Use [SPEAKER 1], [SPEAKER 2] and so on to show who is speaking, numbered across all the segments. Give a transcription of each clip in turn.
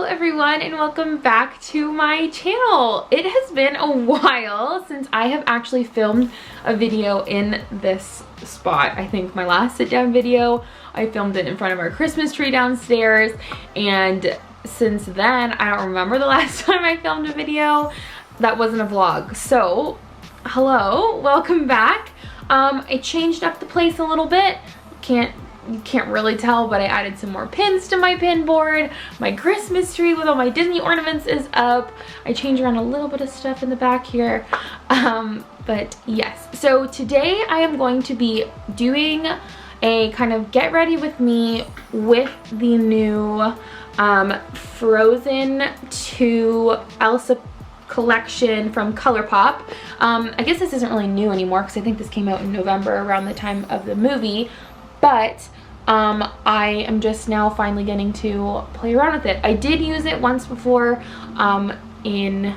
[SPEAKER 1] everyone, and welcome back to my channel. It has been a while since I have actually filmed a video in this spot. I think my last sit down video, I filmed it in front of our Christmas tree downstairs, and since then I don't remember the last time I filmed a video that wasn't a vlog. So hello, welcome back. I changed up the place a little bit. You can't really tell, but I added some more pins to my pin board. My Christmas tree with all my Disney ornaments is up. I changed around a little bit of stuff in the back here. But yes, so today I am going to be doing a kind of get ready with me with the new Frozen 2 Elsa collection from ColourPop. I guess this isn't really new anymore because I think this came out in November around the time of the movie, but I am just now finally getting to play around with it. I did use it once before in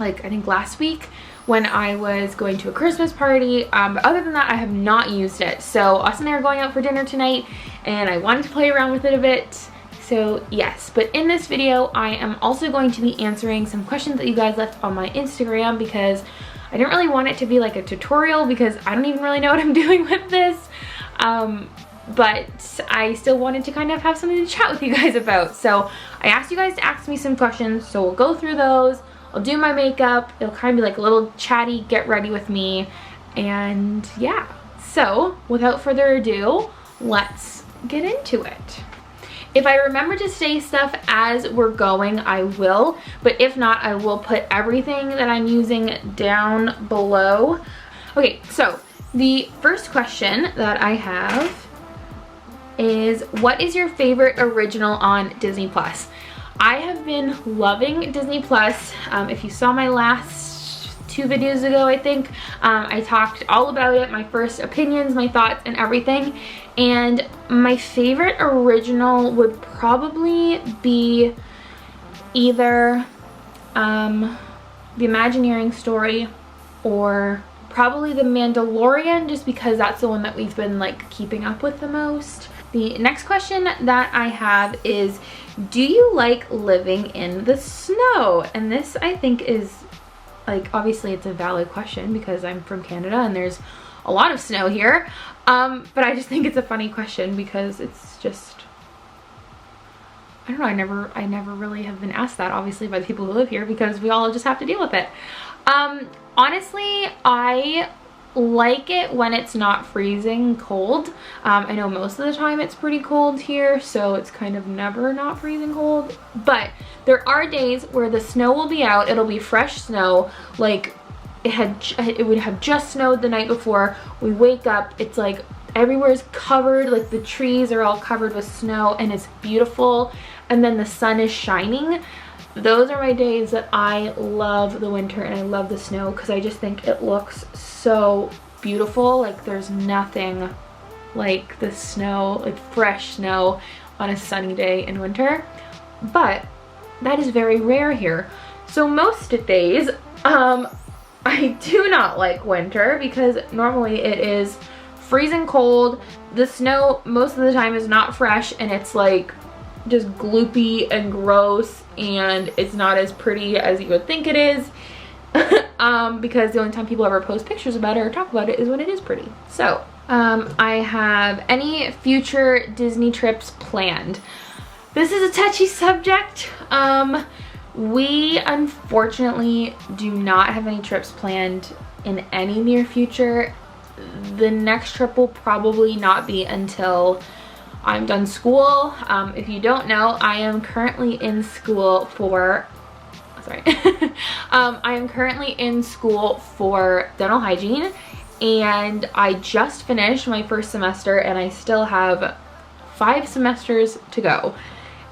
[SPEAKER 1] like I think last week when I was going to a Christmas party, but other than that I have not used it. So Austin and I are going out for dinner tonight and I wanted to play around with it a bit. So yes, but in this video I am also going to be answering some questions that you guys left on my Instagram because I didn't really want it to be like a tutorial because I don't even really know what I'm doing with this. But I still wanted to kind of have something to chat with you guys about. So I asked you guys to ask me some questions, so we'll go through those. I'll do my makeup. It'll kind of be like a little chatty get ready with me. And yeah, so without further ado, let's get into it. If I remember to say stuff as we're going, I will. But if not, I will put everything that I'm using down below. Okay, so the first question that I have is, what is your favorite original on Disney Plus? I have been loving Disney Plus. If you saw my last 2 videos ago, I think, I talked all about it, my first opinions, my thoughts, and everything. And my favorite original would probably be either the Imagineering story or probably the Mandalorian, just because that's the one that we've been like keeping up with the most. The next question that I have is, do you like living in the snow? And this I think is like, obviously it's a valid question because I'm from Canada and there's a lot of snow here. But I just think it's a funny question because it's just, I don't know, I never really have been asked that, obviously, by the people who live here because we all just have to deal with it. Honestly, I like it when it's not freezing cold. I know most of the time it's pretty cold here, so it's kind of never not freezing cold. But there are days where the snow will be out, it'll be fresh snow, like it would have just snowed the night before. We wake up, it's like everywhere's covered, like the trees are all covered with snow and it's beautiful, and then the sun is shining. Those are my days that I love the winter and I love the snow because I just think it looks so beautiful. Like there's nothing like the snow, like fresh snow on a sunny day in winter. But that is very rare here. So most days, I do not like winter because normally it is freezing cold. The snow most of the time is not fresh and it's like just gloopy and gross and it's not as pretty as you would think it is. Because the only time people ever post pictures about it or talk about it is when it is pretty. So I have any future Disney trips planned. This is a touchy subject. We unfortunately do not have any trips planned in any near future. The next trip will probably not be until I'm done school. If you don't know, I am currently in school for, I am currently in school for dental hygiene, and I just finished my first semester and I still have 5 semesters to go.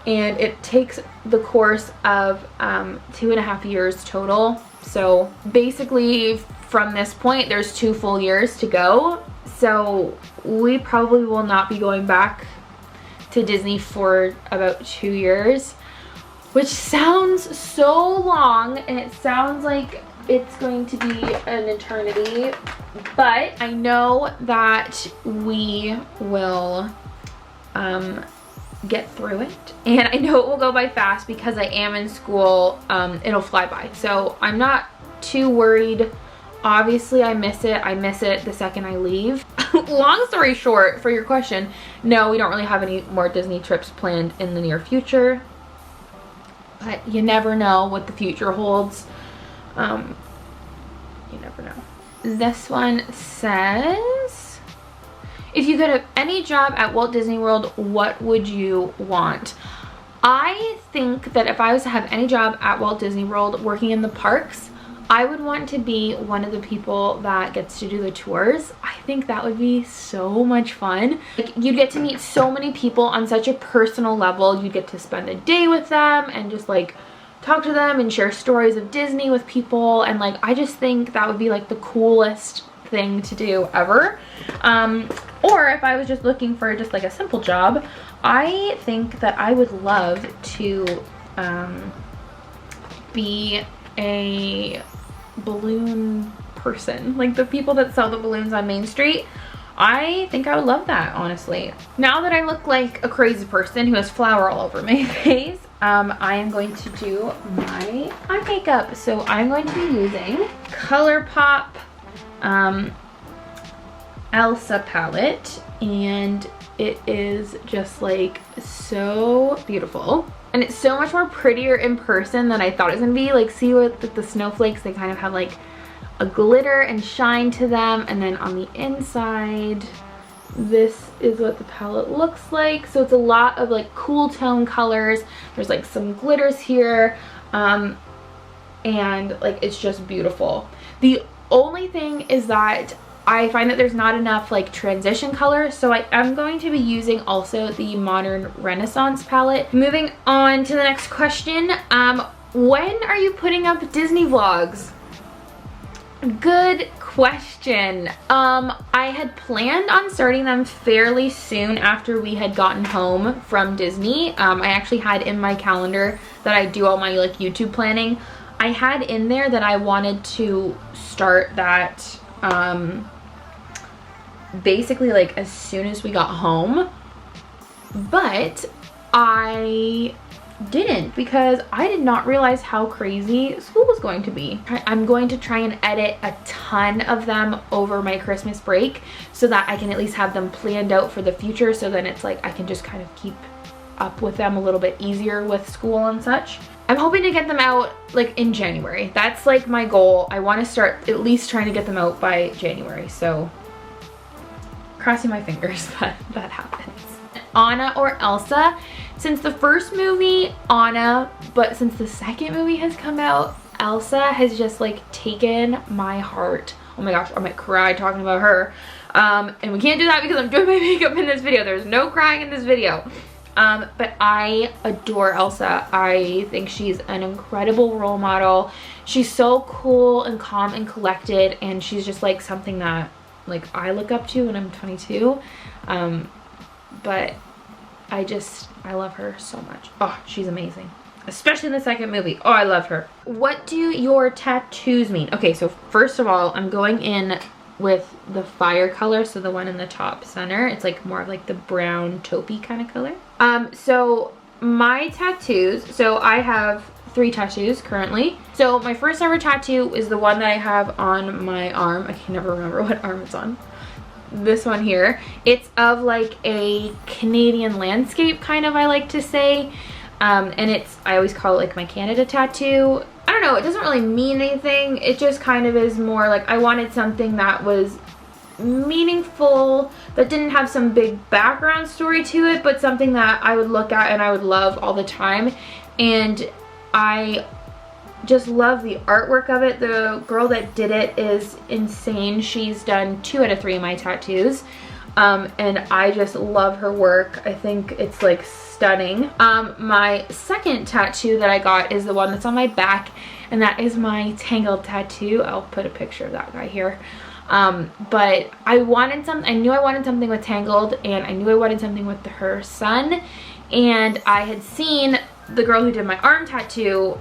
[SPEAKER 1] And it takes the course of 2.5 years total. So basically from this point, there's 2 full years to go. So we probably will not be going back to Disney for about 2 years, which sounds so long and it sounds like it's going to be an eternity, but I know that we will get through it. And I know it will go by fast because I am in school. It'll fly by. So I'm not too worried. Obviously I miss it. I miss it the second I leave. Long story short, for your question, no, we don't really have any more Disney trips planned in the near future. But you never know what the future holds. You never know. This one says, if you could have any job at Walt Disney World, what would you want? I think that if I was to have any job at Walt Disney World working in the parks, I would want to be one of the people that gets to do the tours. I think that would be so much fun. Like, you'd get to meet so many people on such a personal level. You'd get to spend a day with them and just like talk to them and share stories of Disney with people. And like, I just think that would be like the coolest thing to do ever. Or if I was just looking for just like a simple job, I think that I would love to be a balloon person, like the people that sell the balloons on Main Street. I think I would love that, honestly. Now that I look like a crazy person who has flour all over my face, I am going to do my eye makeup. So I'm going to be using ColourPop Elsa palette, and it is just like so beautiful. And it's so much more prettier in person than I thought it was gonna be. Like, see what the snowflakes, they kind of have like a glitter and shine to them. And then on the inside, this is what the palette looks like. So it's a lot of like cool tone colors. There's like some glitters here. And like, it's just beautiful. The only thing is that I find that there's not enough like transition color, so I am going to be using also the Modern Renaissance palette. Moving on to the next question, when are you putting up Disney vlogs? Good question. I had planned on starting them fairly soon after we had gotten home from Disney. I actually had in my calendar that I do all my like YouTube planning. I had in there that I wanted to start that basically like as soon as we got home, but I didn't because I did not realize how crazy school was going to be. I'm going to try and edit a ton of them over my Christmas break so that I can at least have them planned out for the future, so then it's like I can just kind of keep up with them a little bit easier with school and such. I'm hoping to get them out like in January. That's like my goal. I want to start at least trying to get them out by January, so crossing my fingers that that happens. Anna or Elsa? Since the first movie, Anna, but since the second movie has come out, Elsa has just like taken my heart. Oh my gosh, I might cry talking about her. And we can't do that because I'm doing my makeup in this video. There's no crying in this video. But I adore Elsa. I think she's an incredible role model. She's so cool and calm and collected, and she's just like something that like I look up to when I'm 22. But I love her so much. Oh, she's amazing. Especially in the second movie. Oh, I love her. What do your tattoos mean? Okay, so first of all, I'm going in with the fire color, so the one in the top center. It's like more of like the brown taupey kind of color. So my tattoos, so I have 3 tattoos currently. So my first ever tattoo is the one that I have on my arm. I can never remember what arm it's on. This one here. It's of like a Canadian landscape kind of, I like to say. And it's, I always call it like my Canada tattoo. I don't know, it doesn't really mean anything. It just kind of is more like I wanted something that was meaningful, that didn't have some big background story to it, but something that I would look at and I would love all the time. And I just love the artwork of it. The girl that did it is insane. She's done 2 out of 3 of my tattoos. And I just love her work. I think it's like stunning. My second tattoo that I got is the one that's on my back, and that is my Tangled tattoo. I'll put a picture of that guy here. But I wanted something, I knew I wanted something with Tangled, and I knew I wanted something with her son. And I had seen the girl who did my arm tattoo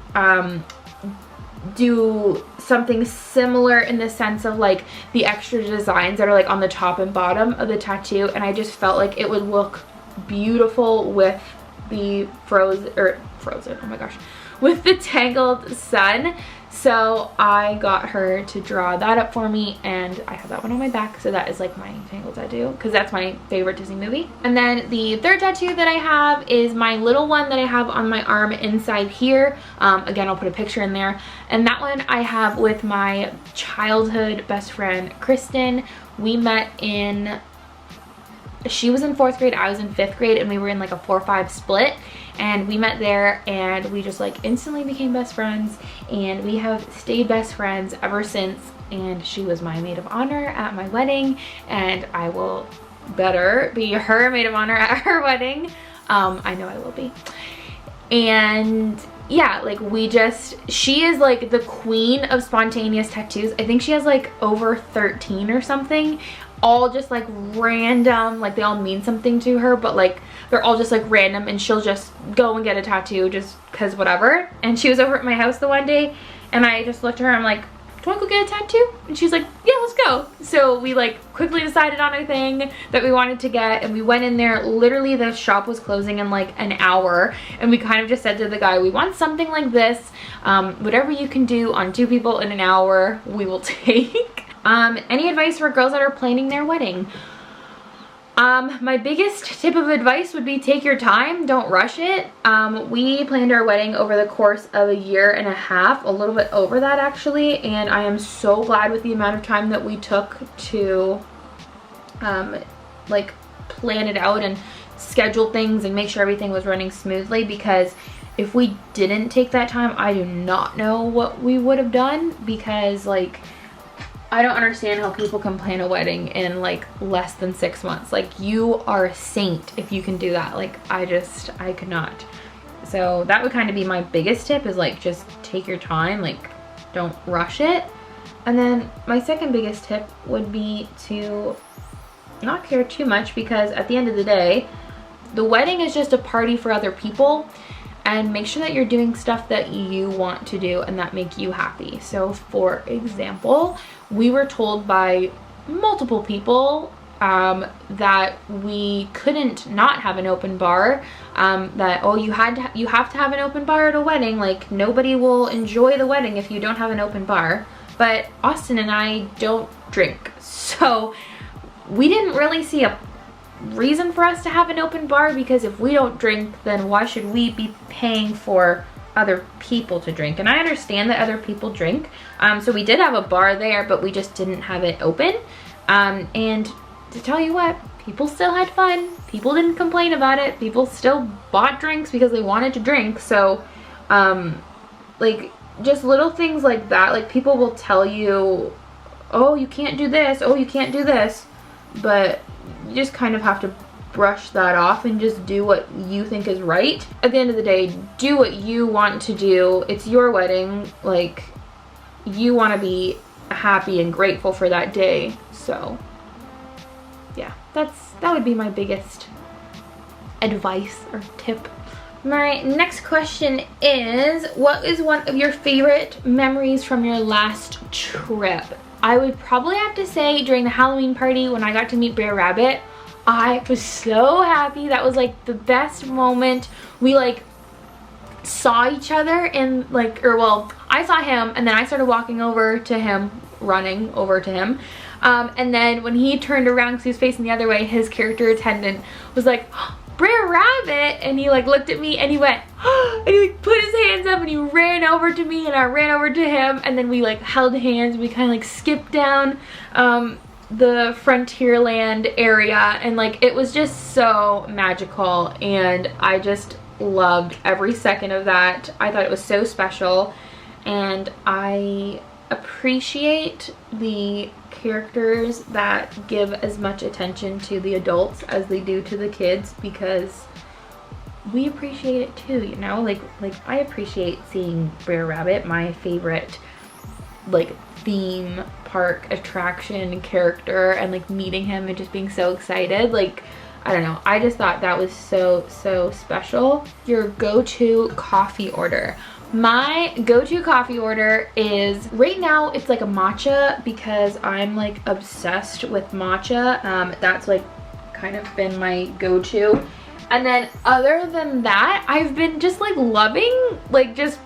[SPEAKER 1] do something similar in the sense of like the extra designs that are like on the top and bottom of the tattoo, and I just felt like it would look beautiful with the frozen, oh my gosh, with the Tangled Sun. So I got her to draw that up for me, and I have that one on my back, so that is like my Tangled tattoo because that's my favorite Disney movie. And then the third tattoo that I have is my little one that I have on my arm inside here. Again, I'll put a picture in there, and that one I have with my childhood best friend Kristen. We met in, she was in 4th grade, I was in 5th grade, and we were in like a 4-5 split, and we met there and we just like instantly became best friends, and we have stayed best friends ever since. And she was my maid of honor at my wedding, and I will better be her maid of honor at her wedding. I know I will be. And yeah, like she is like the queen of spontaneous tattoos. I think she has like over 13 or something, all just like random, like they all mean something to her, but like they're all just like random, and she'll just go and get a tattoo just cause whatever. And she was over at my house the one day, and I just looked at her, I'm like, do you want to go get a tattoo? And she's like, yeah, let's go. So we like quickly decided on a thing that we wanted to get, and we went in there. Literally the shop was closing in like an hour, and we kind of just said to the guy, we want something like this. Whatever you can do on 2 people in an hour, we will take. Any advice for girls that are planning their wedding? My biggest tip of advice would be take your time, don't rush it. We planned our wedding over the course of a year and a half, a little bit over that actually, and I am so glad with the amount of time that we took to like plan it out and schedule things and make sure everything was running smoothly, because if we didn't take that time, I do not know what we would have done, because like I don't understand how people can plan a wedding in like less than 6 months. Like, you are a saint if you can do that. Like, I could not. So that would kind of be my biggest tip, is like just take your time, like don't rush it. And then my second biggest tip would be to not care too much, because at the end of the day, the wedding is just a party for other people. And make sure that you're doing stuff that you want to do and that make you happy. So for example, we were told by multiple people that we couldn't not have an open bar, that, oh, you have to have an open bar at a wedding, like nobody will enjoy the wedding if you don't have an open bar. But Austin and I don't drink, so we didn't really see a reason for us to have an open bar, because if we don't drink, then why should we be paying for other people to drink? And I understand that other people drink, so we did have a bar there, but we just didn't have it open. And to tell you what, people still had fun. People didn't complain about it. People still bought drinks because they wanted to drink. So like just little things like that, like people will tell you, oh, you can't do this, oh, you can't do this, but you just kind of have to brush that off and just do what you think is right. At the end of the day, do what you want to do. It's your wedding. Like, you want to be happy and grateful for that day. So yeah, that would be my biggest advice or tip. My next question is, what is one of your favorite memories from your last trip? I would probably have to say during the Halloween party when I got to meet Brer Rabbit. I was so happy. That was like the best moment. We like saw each other and like, or well, I saw him and then I started walking over to him, running over to him. And then when he turned around because he was facing the other way, his character attendant was like, oh, Brer Rabbit, and he like looked at me and he went, oh, and he like put his hands up and he ran over to me and I ran over to him, and then we like held hands. We kind of like skipped down the Frontierland area, and like it was just so magical, and I just loved every second of that. I thought it was so special, and I appreciate the characters that give as much attention to the adults as they do to the kids, because we appreciate it too, you know? Like I appreciate seeing Brer Rabbit, my favorite like theme park attraction character, and like meeting him and just being so excited. Like, I don't know, I just thought that was so special. Your go-to coffee order. My go-to coffee order is, right now it's like a matcha, because I'm like obsessed with matcha. That's like kind of been my go-to. And then other than that, I've been just like loving like just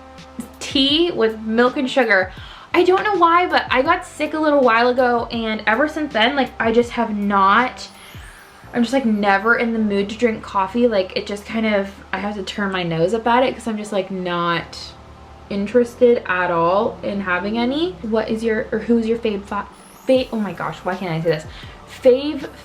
[SPEAKER 1] tea with milk and sugar. I don't know why, but I got sick a little while ago, and ever since then, like I just have not, I'm just like never in the mood to drink coffee. Like it just kind of, I have to turn my nose up at it because I'm just like not interested at all in having any. What is your, or who's your oh my gosh, why can't I say this?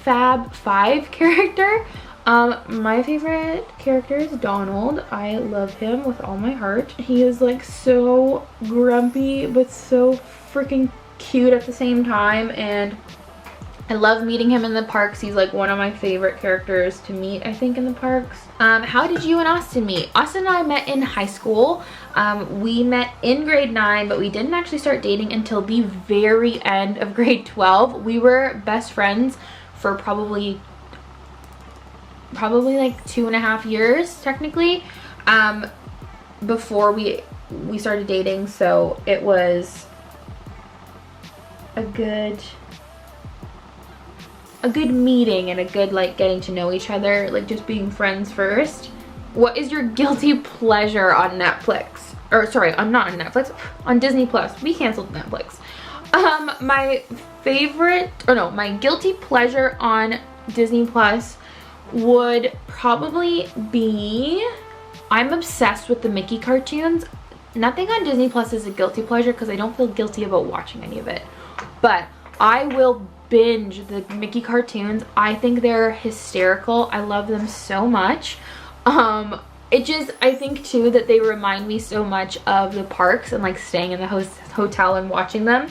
[SPEAKER 1] Fab 5 character? My favorite character is Donald. I love him with all my heart. He is like so grumpy but so freaking cute at the same time, and I love meeting him in the parks. He's like one of my favorite characters to meet, I think, in the parks. How did you and Austin meet? Austin and I met in high school. We met in grade 9, but we didn't actually start dating until the very end of grade 12. We were best friends for probably like 2.5 years technically, before we started dating. So it was a good meeting and a good like getting to know each other, like just being friends first. What is your guilty pleasure on Netflix? Or sorry, not on Netflix, on Disney Plus. We canceled Netflix. My favorite, or no, my guilty pleasure on Disney Plus would probably be, I'm obsessed with the Mickey cartoons. Nothing on Disney Plus is a guilty pleasure because I don't feel guilty about watching any of it, but I will binge the Mickey cartoons. I think they're hysterical. I love them so much. It just, I think too that they remind me so much of the parks and like staying in the hotel and watching them.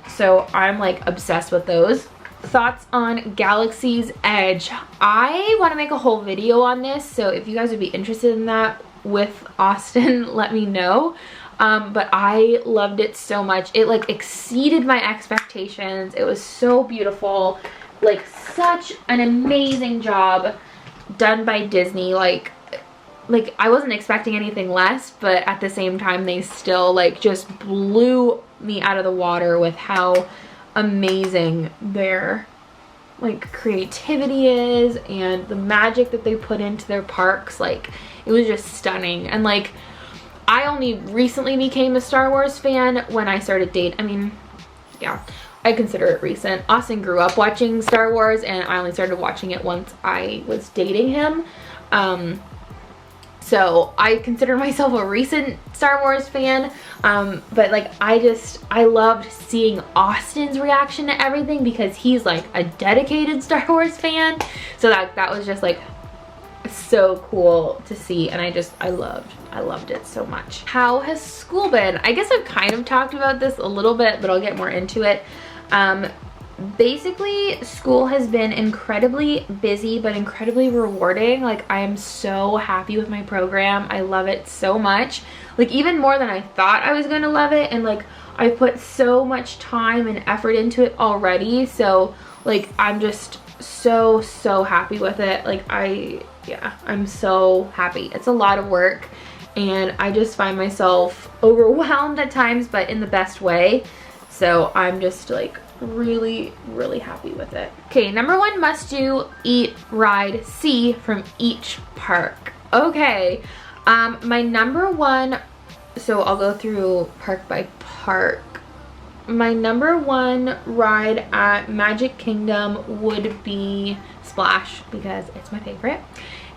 [SPEAKER 1] So I'm like obsessed with those. Thoughts on Galaxy's Edge? I want to make a whole video on this, so if you guys would be interested in that with Austin, let me know. But I loved it so much. It like exceeded my expectations. It was so beautiful, like such an amazing job done by Disney. Like I wasn't expecting anything less, but at the same time they still like just blew me out of the water with how amazing their like creativity is and the magic that they put into their parks. Like it was just stunning. And like I only recently became a Star Wars fan when I started dating. I mean, yeah, I consider it recent. Austin grew up watching Star Wars and I only started watching it once I was dating him. So I consider myself a recent Star Wars fan, but like I loved seeing Austin's reaction to everything because he's like a dedicated Star Wars fan. So that was just like so cool to see, and I loved it so much. How has school been? I guess I've kind of talked about this a little bit, but I'll get more into it. Basically, school has been incredibly busy but incredibly rewarding. Like I am so happy with my program. I love it so much, like even more than I thought I was gonna love it, and like I put so much time and effort into it already. So like I'm just so happy with it. Like I'm so happy. It's a lot of work and I just find myself overwhelmed at times, but in the best way. So I'm just like really happy with it. Okay, number 1 must do, eat, ride, see from each park. Okay, my number 1, so I'll go through park by park. My number 1 ride at Magic Kingdom would be Splash because it's my favorite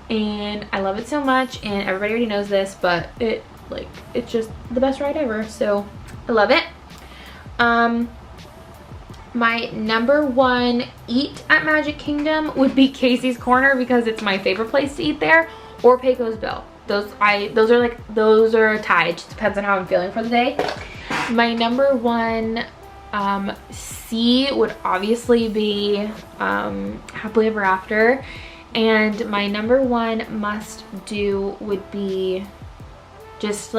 [SPEAKER 1] and I love it so much, and everybody already knows this, but it's just the best ride ever, so I love it. My number 1 eat at Magic Kingdom would be Casey's Corner because it's my favorite place to eat there, or Pecos Bill. Those are a tie. It just depends on how I'm feeling for the day. My number 1 C would obviously be Happily Ever After, and my number 1 must do would be just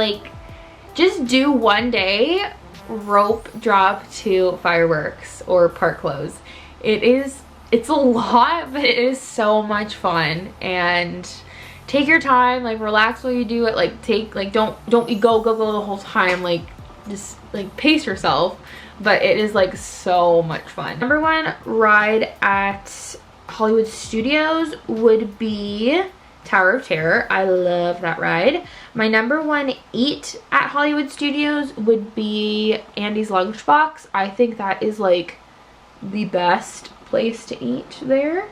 [SPEAKER 1] do one day rope drop to fireworks or park close. It's a lot, but it is so much fun, and take your time, like relax while you do it. Like don't you go the whole time, like just like pace yourself, but it is like so much fun. Number 1 ride at Hollywood Studios would be Tower of Terror. I love that ride. My number one eat at Hollywood Studios would be Andy's Lunchbox. I think that is like the best place to eat there.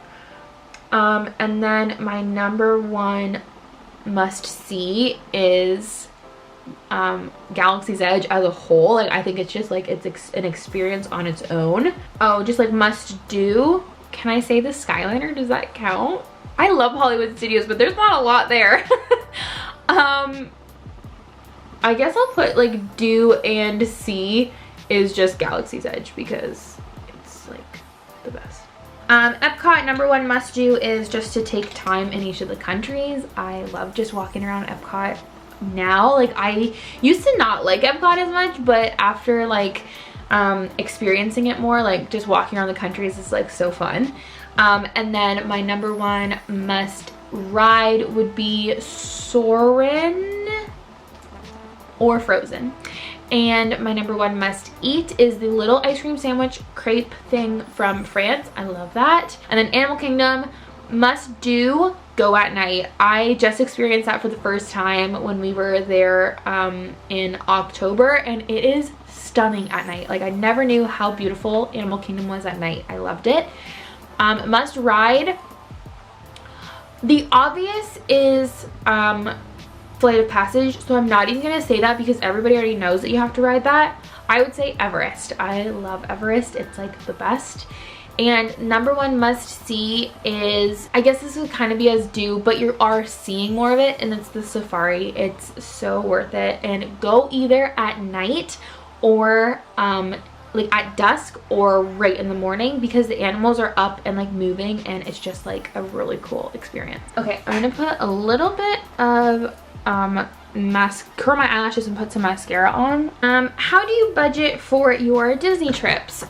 [SPEAKER 1] And then my number one must see is Galaxy's Edge as a whole. Like, I think it's just like it's an experience on its own. Oh, just like must do. Can I say the Skyliner? Does that count? I love Hollywood Studios, but there's not a lot there. I guess I'll put like do and see is just Galaxy's Edge because it's like the best. Epcot, number one must do is just to take time in each of the countries. I love just walking around Epcot now. Like, I used to not like Epcot as much, but after like experiencing it more, like just walking around the countries is like so fun. And then my number one must ride would be Soarin' or Frozen. And my number one must eat is the little ice cream sandwich crepe thing from France. I love that. And then Animal Kingdom must do go at night. I just experienced that for the first time when we were there in October, and it is stunning at night. Like, I never knew how beautiful Animal Kingdom was at night. I loved it. Must ride. The obvious is Flight of Passage, so I'm not even gonna say that because everybody already knows that you have to ride that. I would say Everest. I love Everest. It's like the best. And number one must see is, I guess this would kind of be as due, but you are seeing more of it, and it's the safari. It's so worth it. And go either at night or like at dusk or right in the morning, because the animals are up and like moving, and it's just like a really cool experience. Okay, I'm gonna put a little bit of curl my eyelashes and put some mascara on. How do you budget for your Disney trips?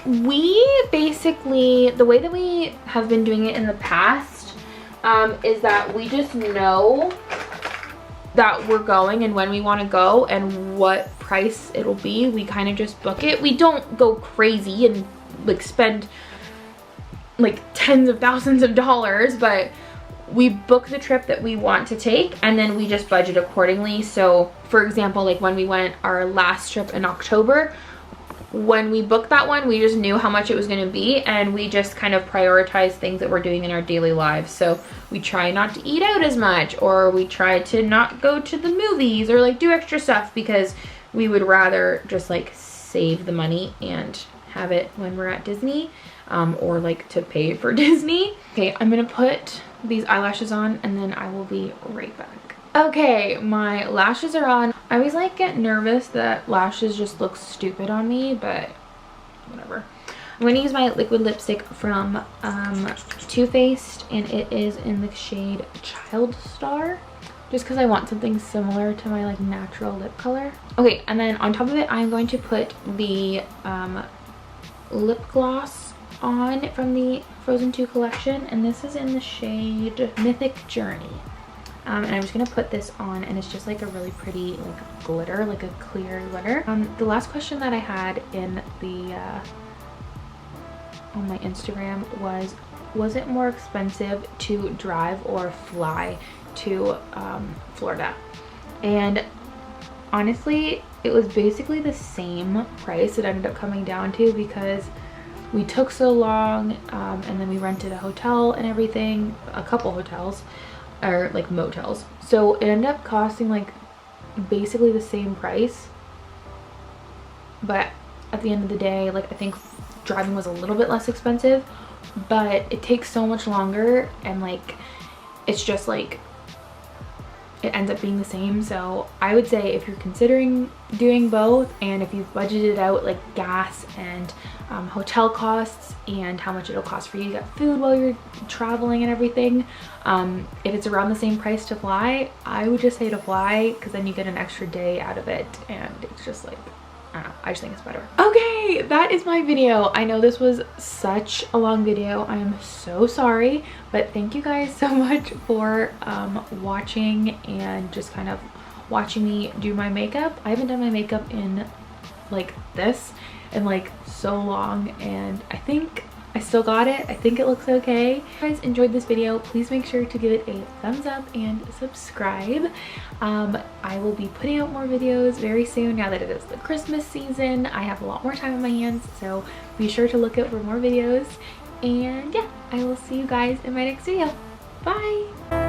[SPEAKER 1] We basically, the way that we have been doing it in the past is that we just know that we're going and when we want to go and what price it'll be. We kind of just book it. We don't go crazy and like spend like tens of thousands of dollars, but we book the trip that we want to take and then we just budget accordingly. So for example, like when we went our last trip in October, when we booked that one, we just knew how much it was going to be, and we just kind of prioritize things that we're doing in our daily lives. So we try not to eat out as much, or we try to not go to the movies or like do extra stuff, because we would rather just like save the money and have it when we're at Disney, or like to pay for Disney. Okay, I'm gonna put these eyelashes on and then I will be right back. Okay, my lashes are on. I always like get nervous that lashes just look stupid on me, but whatever. I'm going to use my liquid lipstick from Too Faced, and it is in the shade Child Star, just because I want something similar to my like natural lip color. Okay, and then on top of it, I'm going to put the lip gloss on from the Frozen 2 collection, and this is in the shade Mythic Journey. And I'm just gonna put this on, and it's just like a really pretty like glitter, like a clear glitter. The last question that I had in the on my Instagram was it more expensive to drive or fly to Florida? And honestly, it was basically the same price it ended up coming down to, because we took so long, and then we rented a hotel and everything, a couple hotels, or like motels, so it ended up costing like basically the same price. But at the end of the day, like, I think driving was a little bit less expensive, but it takes so much longer, and like it's just like it ends up being the same. So I would say if you're considering doing both, and if you've budgeted out like gas and hotel costs and how much it'll cost for you to get food while you're traveling and everything, if it's around the same price to fly, I would just say to fly, because then you get an extra day out of it, and it's just like, I don't know, I just think it's better. Okay, that is my video. I know this was such a long video. I am so sorry, but thank you guys so much for watching and just kind of watching me do my makeup. I haven't done my makeup in like this in like so long, and I think I still got it. I think it looks okay. If you guys enjoyed this video, please make sure to give it a thumbs up and subscribe. I will be putting out more videos very soon now that it is the Christmas season. I have a lot more time on my hands, so be sure to look out for more videos. And yeah, I will see you guys in my next video. Bye!